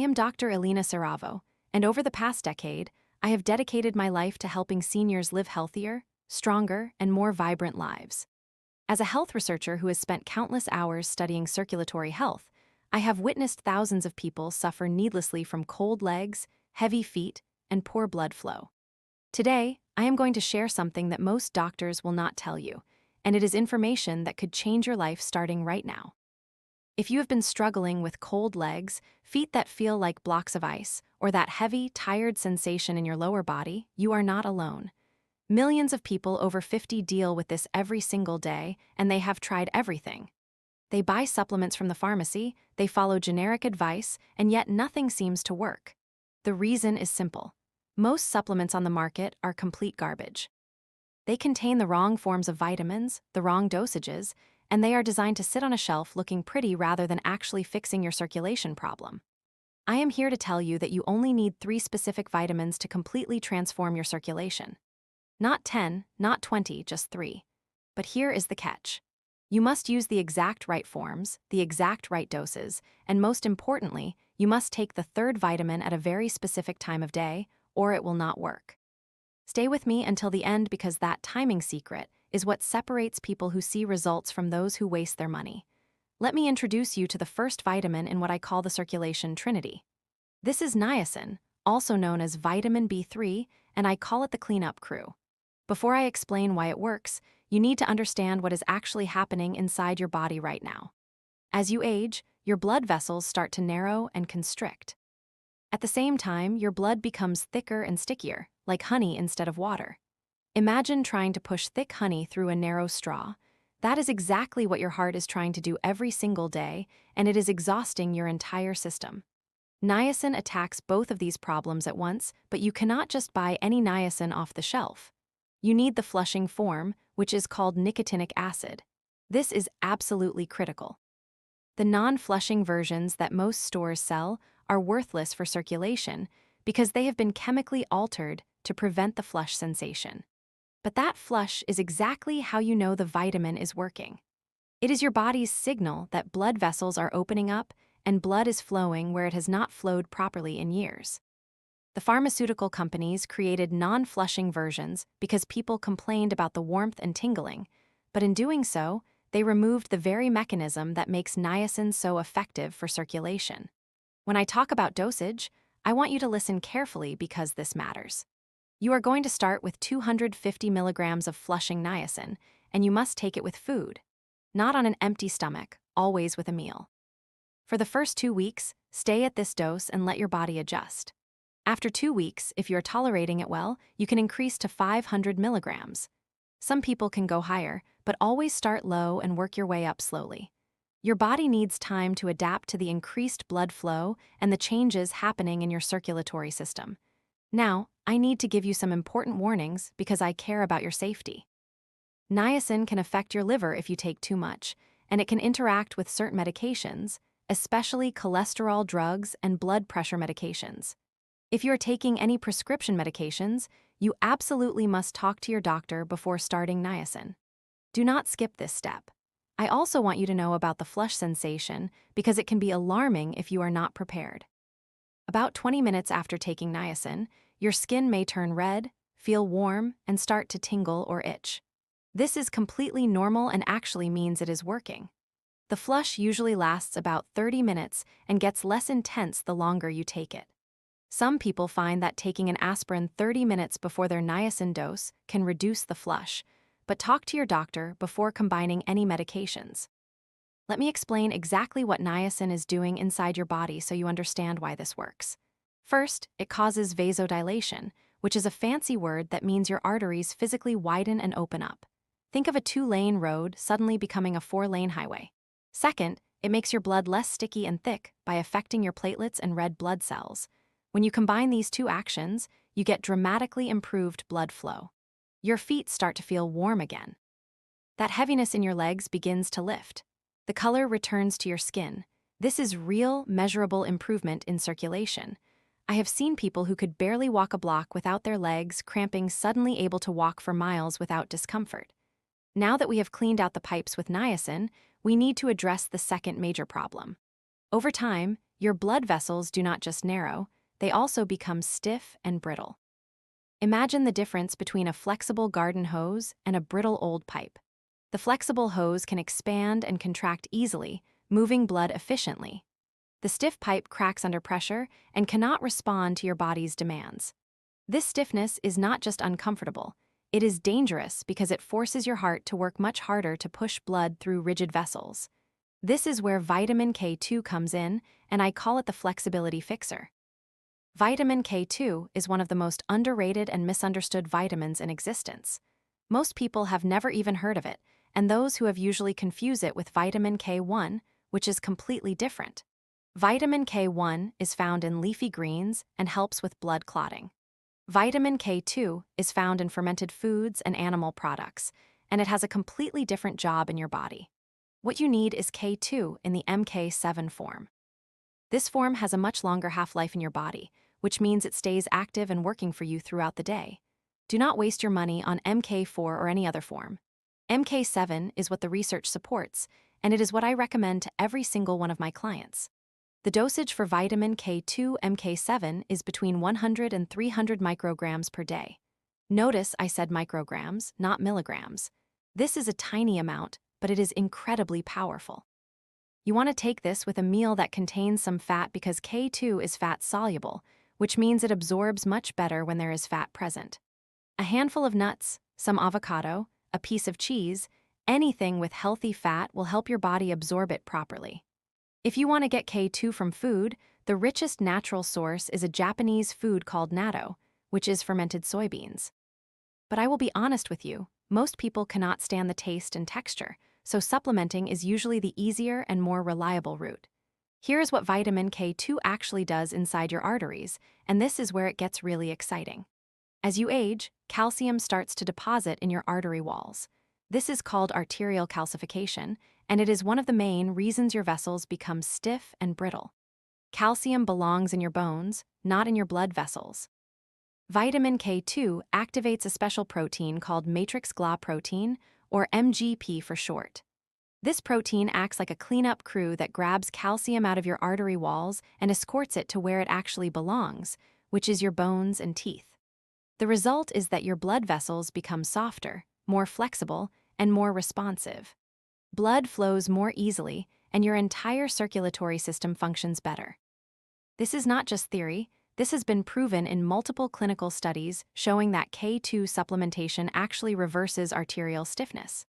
am Dr. Elena Saravo, and over the past decade, I have dedicated my life to helping seniors live healthier, stronger, and more vibrant lives. As a health researcher who has spent countless hours studying circulatory health, I have witnessed thousands of people suffer needlessly from cold legs, heavy feet, and poor blood flow. Today, I am going to share something that most doctors will not tell you, and it is information that could change your life starting right now. If you have been struggling with cold legs, feet that feel like blocks of ice, or that heavy, tired sensation in your lower body, you are not alone. Millions of people over 50 deal with this every single day, and they have tried everything. They buy supplements from the pharmacy, they follow generic advice, and yet nothing seems to work. The reason is simple. Most supplements on the market are complete garbage. They contain the wrong forms of vitamins, the wrong dosages, and they are designed to sit on a shelf looking pretty rather than actually fixing your circulation problem. I am here to tell you that you only need 3 specific vitamins to completely transform your circulation. Not 10, not 20, just 3. But here is the catch. You must use the exact right forms, the exact right doses, and most importantly, you must take the third vitamin at a very specific time of day, or it will not work. Stay with me until the end because that timing secret is what separates people who see results from those who waste their money. Let me introduce you to the first vitamin in what I call the circulation trinity. This is niacin, also known as vitamin B3, and I call it the cleanup crew. Before I explain why it works, you need to understand what is actually happening inside your body right now. As you age, your blood vessels start to narrow and constrict. At the same time, your blood becomes thicker and stickier, like honey instead of water. Imagine trying to push thick honey through a narrow straw. That is exactly what your heart is trying to do every single day, and it is exhausting your entire system. Niacin attacks both of these problems at once, but you cannot just buy any niacin off the shelf. You need the flushing form, which is called nicotinic acid. This is absolutely critical. The non-flushing versions that most stores sell are worthless for circulation because they have been chemically altered to prevent the flush sensation. But that flush is exactly how you know the vitamin is working. It is your body's signal that blood vessels are opening up and blood is flowing where it has not flowed properly in years. The pharmaceutical companies created non-flushing versions because people complained about the warmth and tingling, but in doing so, they removed the very mechanism that makes niacin so effective for circulation. When I talk about dosage, I want you to listen carefully because this matters. You are going to start with 250 milligrams of flushing niacin, and you must take it with food. Not on an empty stomach, always with a meal. For the first 2 weeks, stay at this dose and let your body adjust. After 2 weeks, if you're tolerating it well, you can increase to 500 milligrams. Some people can go higher, but always start low and work your way up slowly. Your body needs time to adapt to the increased blood flow and the changes happening in your circulatory system. Now, I need to give you some important warnings because I care about your safety. Niacin can affect your liver if you take too much, and it can interact with certain medications, especially cholesterol drugs and blood pressure medications. If you're taking any prescription medications, you absolutely must talk to your doctor before starting niacin. Do not skip this step. I also want you to know about the flush sensation because it can be alarming if you are not prepared. About 20 minutes after taking niacin, your skin may turn red, feel warm, and start to tingle or itch. This is completely normal and actually means it is working. The flush usually lasts about 30 minutes and gets less intense the longer you take it. Some people find that taking an aspirin 30 minutes before their niacin dose can reduce the flush, but talk to your doctor before combining any medications. Let me explain exactly what niacin is doing inside your body so you understand why this works. First, it causes vasodilation, which is a fancy word that means your arteries physically widen and open up. Think of a 2-lane road suddenly becoming a 4-lane highway. Second, it makes your blood less sticky and thick by affecting your platelets and red blood cells. When you combine these 2 actions, you get dramatically improved blood flow. Your feet start to feel warm again. That heaviness in your legs begins to lift. The color returns to your skin. This is real, measurable improvement in circulation. I have seen people who could barely walk a block without their legs cramping suddenly able to walk for miles without discomfort. Now that we have cleaned out the pipes with niacin, we need to address the second major problem. Over time, your blood vessels do not just narrow, they also become stiff and brittle. Imagine the difference between a flexible garden hose and a brittle old pipe. The flexible hose can expand and contract easily, moving blood efficiently. The stiff pipe cracks under pressure and cannot respond to your body's demands. This stiffness is not just uncomfortable, it is dangerous because it forces your heart to work much harder to push blood through rigid vessels. This is where vitamin K2 comes in, and I call it the flexibility fixer. Vitamin K2 is one of the most underrated and misunderstood vitamins in existence. Most people have never even heard of it, and those who have usually confuse it with vitamin K1, which is completely different. Vitamin K1 is found in leafy greens and helps with blood clotting. Vitamin K2 is found in fermented foods and animal products, and it has a completely different job in your body. What you need is K2 in the MK7 form. This form has a much longer half-life in your body, which means it stays active and working for you throughout the day. Do not waste your money on MK4 or any other form. MK7 is what the research supports, and it is what I recommend to every single one of my clients. The dosage for vitamin K2 MK7 is between 100 and 300 micrograms per day. Notice I said micrograms, not milligrams. This is a tiny amount, but it is incredibly powerful. You want to take this with a meal that contains some fat because K2 is fat-soluble, which means it absorbs much better when there is fat present. A handful of nuts, some avocado, a piece of cheese, anything with healthy fat will help your body absorb it properly. If you want to get K2 from food, the richest natural source is a Japanese food called natto, which is fermented soybeans. But I will be honest with you, most people cannot stand the taste and texture, so supplementing is usually the easier and more reliable route. Here is what vitamin K2 actually does inside your arteries, and this is where it gets really exciting. As you age, calcium starts to deposit in your artery walls. This is called arterial calcification, and it is one of the main reasons your vessels become stiff and brittle. Calcium belongs in your bones, not in your blood vessels. Vitamin K2 activates a special protein called matrix GLA protein, or MGP for short. This protein acts like a cleanup crew that grabs calcium out of your artery walls and escorts it to where it actually belongs, which is your bones and teeth. The result is that your blood vessels become softer, more flexible, and more responsive. Blood flows more easily, and your entire circulatory system functions better. This is not just theory. This has been proven in multiple clinical studies showing that K2 supplementation actually reverses arterial stiffness.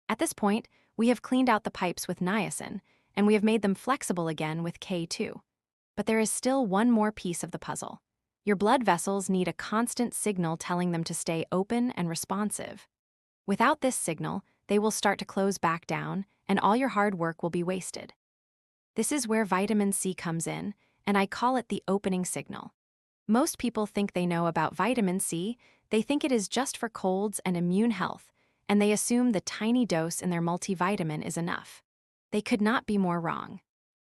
At this point, we have cleaned out the pipes with niacin, and we have made them flexible again with K2. But there is still one more piece of the puzzle. Your blood vessels need a constant signal telling them to stay open and responsive. Without this signal, they will start to close back down, and all your hard work will be wasted. This is where vitamin C comes in, and I call it the opening signal. Most people think they know about vitamin C, they think it is just for colds and immune health, and they assume the tiny dose in their multivitamin is enough. They could not be more wrong.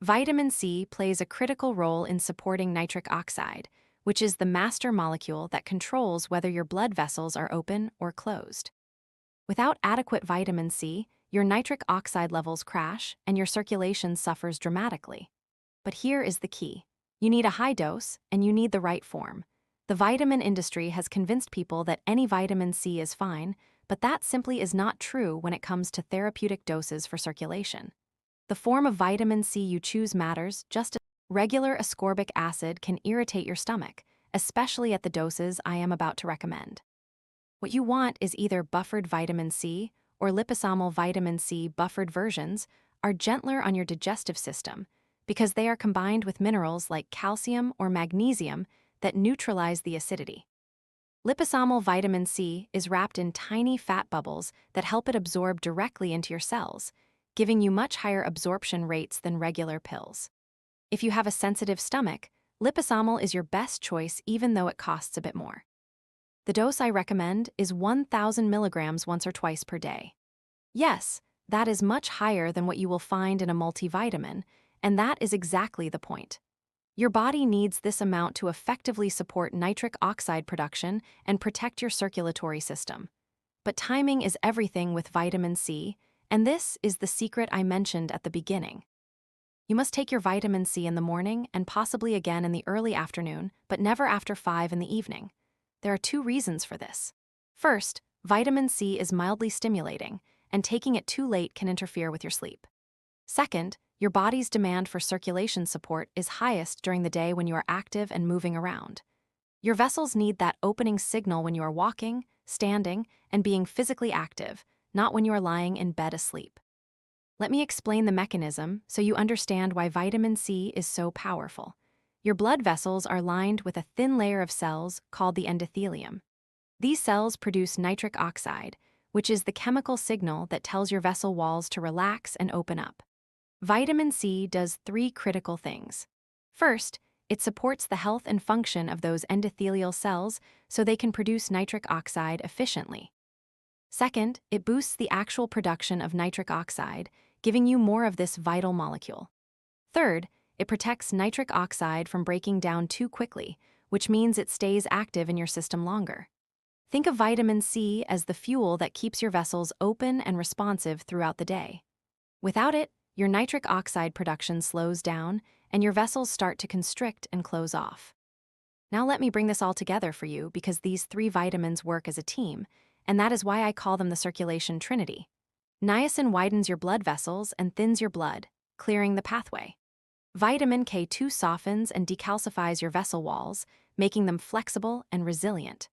Vitamin C plays a critical role in supporting nitric oxide, which is the master molecule that controls whether your blood vessels are open or closed. Without adequate vitamin C, your nitric oxide levels crash and your circulation suffers dramatically. But here is the key. You need a high dose, and you need the right form. The vitamin industry has convinced people that any vitamin C is fine, but that simply is not true when it comes to therapeutic doses for circulation. The form of vitamin C you choose matters just as regular ascorbic acid can irritate your stomach, especially at the doses I am about to recommend. What you want is either buffered vitamin C or liposomal vitamin C buffered versions are gentler on your digestive system because they are combined with minerals like calcium or magnesium that neutralize the acidity. Liposomal vitamin C is wrapped in tiny fat bubbles that help it absorb directly into your cells, giving you much higher absorption rates than regular pills. If you have a sensitive stomach, liposomal is your best choice even though it costs a bit more. The dose I recommend is 1,000 milligrams once or twice per day. Yes, that is much higher than what you will find in a multivitamin, and that is exactly the point. Your body needs this amount to effectively support nitric oxide production and protect your circulatory system. But timing is everything with vitamin C, and this is the secret I mentioned at the beginning. You must take your vitamin C in the morning and possibly again in the early afternoon, but never after 5 in the evening. There are two reasons for this. First, vitamin C is mildly stimulating, and taking it too late can interfere with your sleep. Second, your body's demand for circulation support is highest during the day when you are active and moving around. Your vessels need that opening signal when you are walking, standing, and being physically active, not when you are lying in bed asleep. Let me explain the mechanism so you understand why vitamin C is so powerful. Your blood vessels are lined with a thin layer of cells called the endothelium. These cells produce nitric oxide, which is the chemical signal that tells your vessel walls to relax and open up. Vitamin C does three critical things. First, it supports the health and function of those endothelial cells so they can produce nitric oxide efficiently. Second, it boosts the actual production of nitric oxide, giving you more of this vital molecule. Third, it protects nitric oxide from breaking down too quickly, which means it stays active in your system longer. Think of vitamin C as the fuel that keeps your vessels open and responsive throughout the day. Without it, your nitric oxide production slows down and your vessels start to constrict and close off. Now let me bring this all together for you because these three vitamins work as a team, and that is why I call them the circulation trinity. Niacin widens your blood vessels and thins your blood, clearing the pathway. Vitamin K2 softens and decalcifies your vessel walls, making them flexible and resilient.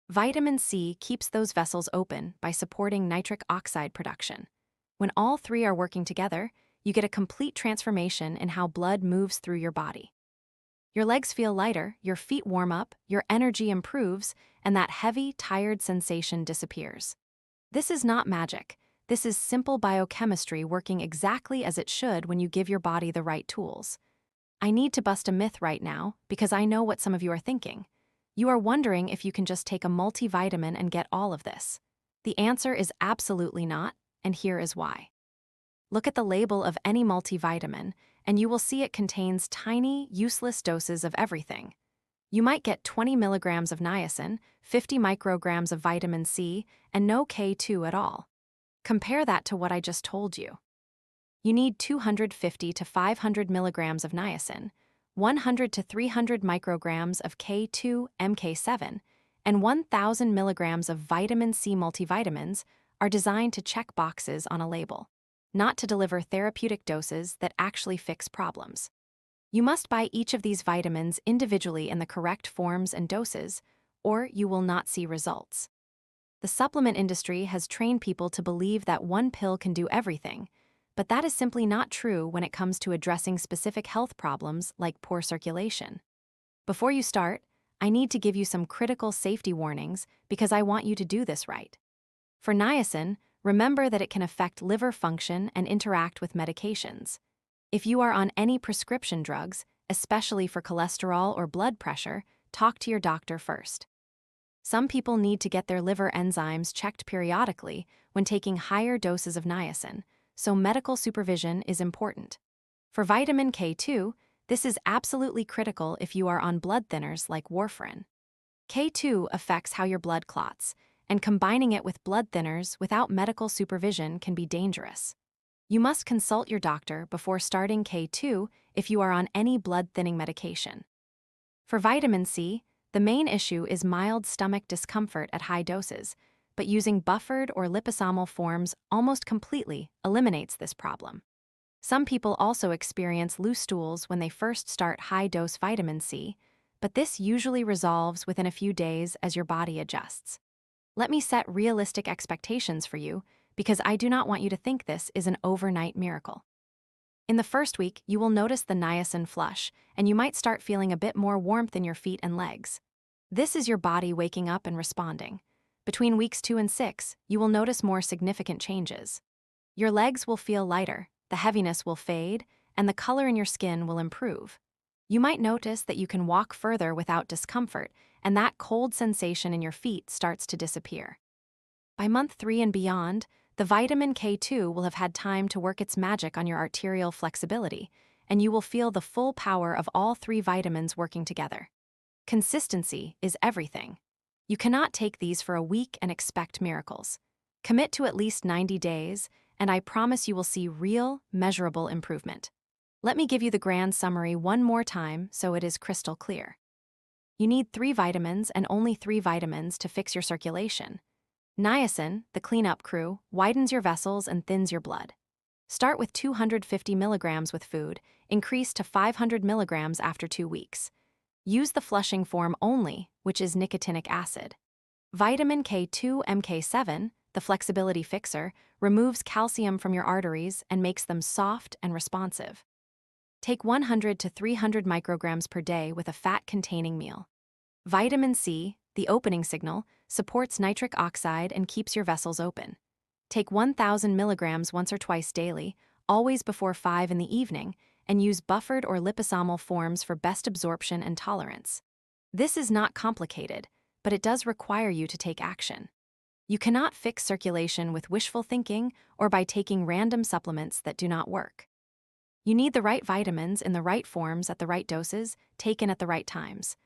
Vitamin C keeps those vessels open by supporting nitric oxide production. When all three are working together, you get a complete transformation in how blood moves through your body. Your legs feel lighter, your feet warm up, your energy improves, and that heavy, tired sensation disappears. This is not magic. This is simple biochemistry working exactly as it should when you give your body the right tools. I need to bust a myth right now because I know what some of you are thinking. You are wondering if you can just take a multivitamin and get all of this. The answer is absolutely not, and here is why. Look at the label of any multivitamin, and you will see it contains tiny, useless doses of everything. You might get 20 milligrams of niacin, 50 micrograms of vitamin C, and no K2 at all. Compare that to what I just told you. You need 250 to 500 milligrams of niacin, 100 to 300 micrograms of K2, MK7, and 1,000 milligrams of vitamin C multivitamins are designed to check boxes on a label, not to deliver therapeutic doses that actually fix problems. You must buy each of these vitamins individually in the correct forms and doses, or you will not see results. The supplement industry has trained people to believe that one pill can do everything, but that is simply not true when it comes to addressing specific health problems like poor circulation. Before you start, I need to give you some critical safety warnings because I want you to do this right. For niacin, remember that it can affect liver function and interact with medications. If you are on any prescription drugs, especially for cholesterol or blood pressure, talk to your doctor first. Some people need to get their liver enzymes checked periodically when taking higher doses of niacin, so medical supervision is important. For vitamin K2, this is absolutely critical if you are on blood thinners like warfarin. K2 affects how your blood clots, and combining it with blood thinners without medical supervision can be dangerous. You must consult your doctor before starting K2 if you are on any blood-thinning medication. For vitamin C, the main issue is mild stomach discomfort at high doses, but using buffered or liposomal forms almost completely eliminates this problem. Some people also experience loose stools when they first start high-dose vitamin C, but this usually resolves within a few days as your body adjusts. Let me set realistic expectations for you because I do not want you to think this is an overnight miracle. In the first week, you will notice the niacin flush, and you might start feeling a bit more warmth in your feet and legs. This is your body waking up and responding. Between weeks 2 and 6, you will notice more significant changes. Your legs will feel lighter, the heaviness will fade, and the color in your skin will improve. You might notice that you can walk further without discomfort, and that cold sensation in your feet starts to disappear. By month 3 and beyond, the vitamin K2 will have had time to work its magic on your arterial flexibility, and you will feel the full power of all three vitamins working together. Consistency is everything. You cannot take these for a week and expect miracles. Commit to at least 90 days, and I promise you will see real, measurable improvement. Let me give you the grand summary one more time so it is crystal clear. You need 3 vitamins and only 3 vitamins to fix your circulation. Niacin, the cleanup crew, widens your vessels and thins your blood. Start with 250 milligrams with food, increase to 500 milligrams after 2 weeks. Use the flushing form only, which is nicotinic acid. Vitamin K2 MK7, the flexibility fixer, removes calcium from your arteries and makes them soft and responsive. Take 100 to 300 micrograms per day with a fat-containing meal. Vitamin C, the opening signal, supports nitric oxide and keeps your vessels open. Take 1,000 milligrams once or twice daily, always before 5 in the evening, and use buffered or liposomal forms for best absorption and tolerance. This is not complicated, but it does require you to take action. You cannot fix circulation with wishful thinking or by taking random supplements that do not work. You need the right vitamins in the right forms at the right doses, taken at the right times.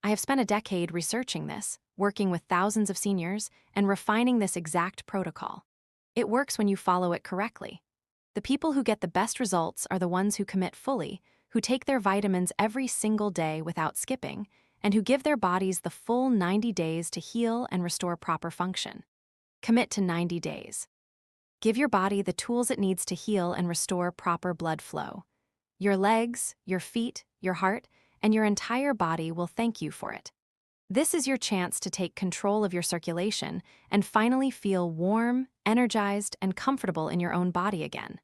I have spent a decade researching this, working with thousands of seniors, and refining this exact protocol. It works when you follow it correctly. The people who get the best results are the ones who commit fully, who take their vitamins every single day without skipping, and who give their bodies the full 90 days to heal and restore proper function. Commit to 90 days. Give your body the tools it needs to heal and restore proper blood flow. Your legs, your feet, your heart, and your entire body will thank you for it. This is your chance to take control of your circulation and finally feel warm, energized, and comfortable in your own body again.